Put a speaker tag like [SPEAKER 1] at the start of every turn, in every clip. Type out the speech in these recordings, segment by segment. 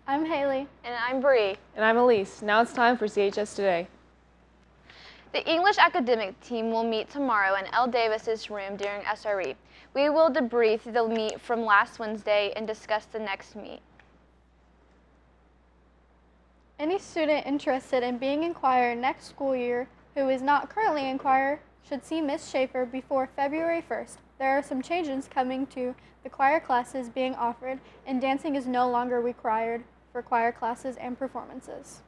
[SPEAKER 1] I'm Haley.
[SPEAKER 2] And I'm Bree.
[SPEAKER 3] And I'm Elise. Now it's time for CHS Today.
[SPEAKER 2] The English academic team will meet tomorrow in L. Davis's room during SRE. We will debrief the meet from last Wednesday and discuss the next meet.
[SPEAKER 1] Any student interested in being in choir next school year who is not currently in choir should see Miss Schaefer before February 1st. There are some changes coming to the choir classes being offered, and dancing is no longer required for choir classes and performances.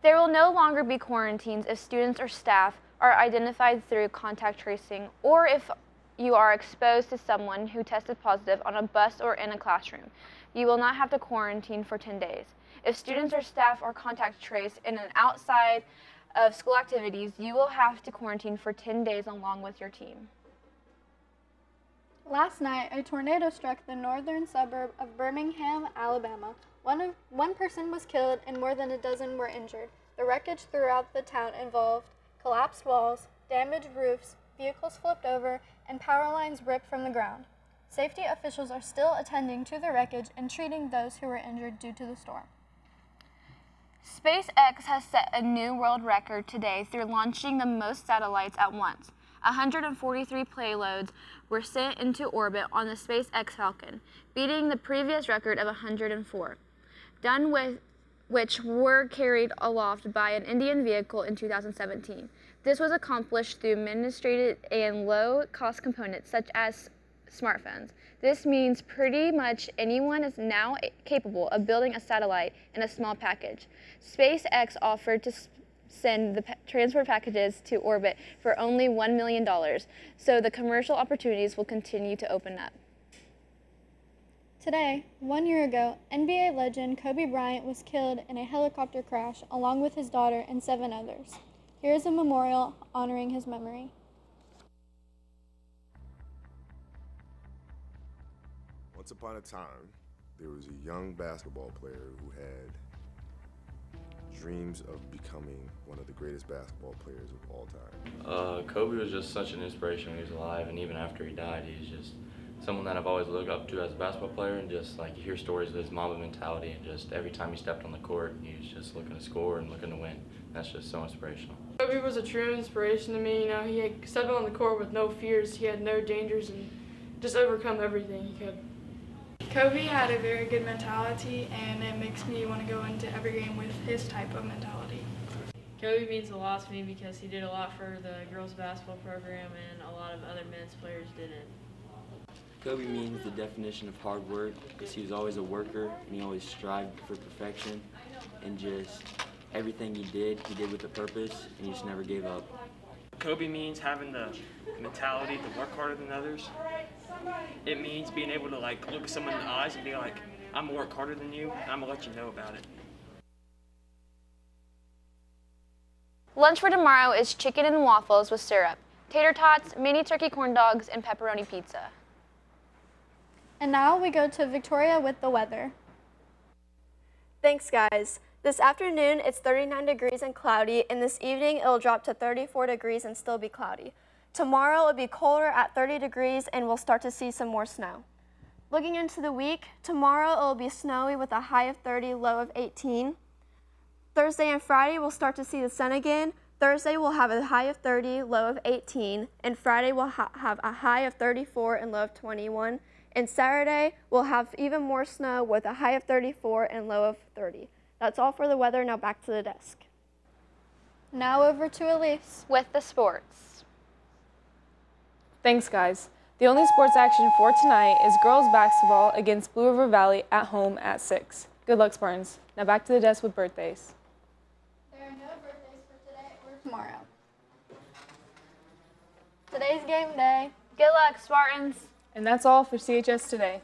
[SPEAKER 2] There will no longer be quarantines if students or staff are identified through contact tracing or if you are exposed to someone who tested positive on a bus or in a classroom. You will not have to quarantine for 10 days. If students or staff are contact traced in an outside of school activities, you will have to quarantine for 10 days along with your team.
[SPEAKER 1] Last night, a tornado struck the northern suburb of Birmingham, Alabama. One person was killed and more than a dozen were injured. The wreckage throughout the town involved collapsed walls, damaged roofs, vehicles flipped over, and power lines ripped from the ground. Safety officials are still attending to the wreckage and treating those who were injured due to the storm.
[SPEAKER 2] SpaceX has set a new world record today through launching the most satellites at once. 143 payloads were sent into orbit on the SpaceX Falcon, beating the previous record of 104, done with which were carried aloft by an Indian vehicle in 2017. This was accomplished through administrative and low-cost components such as smartphones. This means pretty much anyone is now capable of building a satellite in a small package. SpaceX offered to send the transport packages to orbit for only $1 million, so the commercial opportunities will continue to open up.
[SPEAKER 1] Today, 1 year ago, NBA legend Kobe Bryant was killed in a helicopter crash along with his daughter and 7 others. Here is a memorial honoring his memory.
[SPEAKER 4] Once upon a time, there was a young basketball player who had dreams of becoming one of the greatest basketball players of all time.
[SPEAKER 5] Kobe was just such an inspiration when he was alive, and even after he died, he's just someone that I've always looked up to as a basketball player, and just like you hear stories of his Mamba mentality, and just every time he stepped on the court, he was just looking to score and looking to win. That's just so inspirational.
[SPEAKER 6] Kobe was a true inspiration to me. You know, he had stepped on the court with no fears. He had no dangers and just overcome everything he could.
[SPEAKER 7] Kobe had a very good mentality, and it makes me want to go into every game with his type of mentality.
[SPEAKER 8] Kobe means a lot to me because he did a lot for the girls basketball program and a lot of other men's players didn't.
[SPEAKER 9] Kobe means the definition of hard work because he was always a worker and he always strived for perfection, and just everything he did with a purpose, and he just never gave up.
[SPEAKER 10] Kobe means having the mentality to work harder than others. It means being able to look at someone in the eyes and be like, I'm gonna work harder than you, and I'm gonna let you know about it.
[SPEAKER 2] Lunch for tomorrow is chicken and waffles with syrup, tater tots, mini turkey corn dogs, and pepperoni pizza.
[SPEAKER 1] And now we go to Victoria with the weather.
[SPEAKER 11] Thanks, guys. This afternoon, it's 39 degrees and cloudy, and this evening, it'll drop to 34 degrees and still be cloudy. Tomorrow, it'll be colder at 30 degrees, and we'll start to see some more snow. Looking into the week, tomorrow, it'll be snowy with a high of 30, low of 18. Thursday and Friday, we'll start to see the sun again. Thursday, we'll have a high of 30, low of 18, and Friday, we'll have a high of 34 and low of 21. And Saturday, we'll have even more snow with a high of 34 and low of 30. That's all for the weather. Now back to the desk.
[SPEAKER 1] Now over to Elise
[SPEAKER 2] with the sports.
[SPEAKER 3] Thanks, guys. The only sports action for tonight is girls basketball against Blue River Valley at home at 6. Good luck, Spartans. Now back to the desk with birthdays.
[SPEAKER 1] There are no birthdays for today or tomorrow. Today's game day.
[SPEAKER 2] Good luck, Spartans.
[SPEAKER 3] And that's all for CHS Today.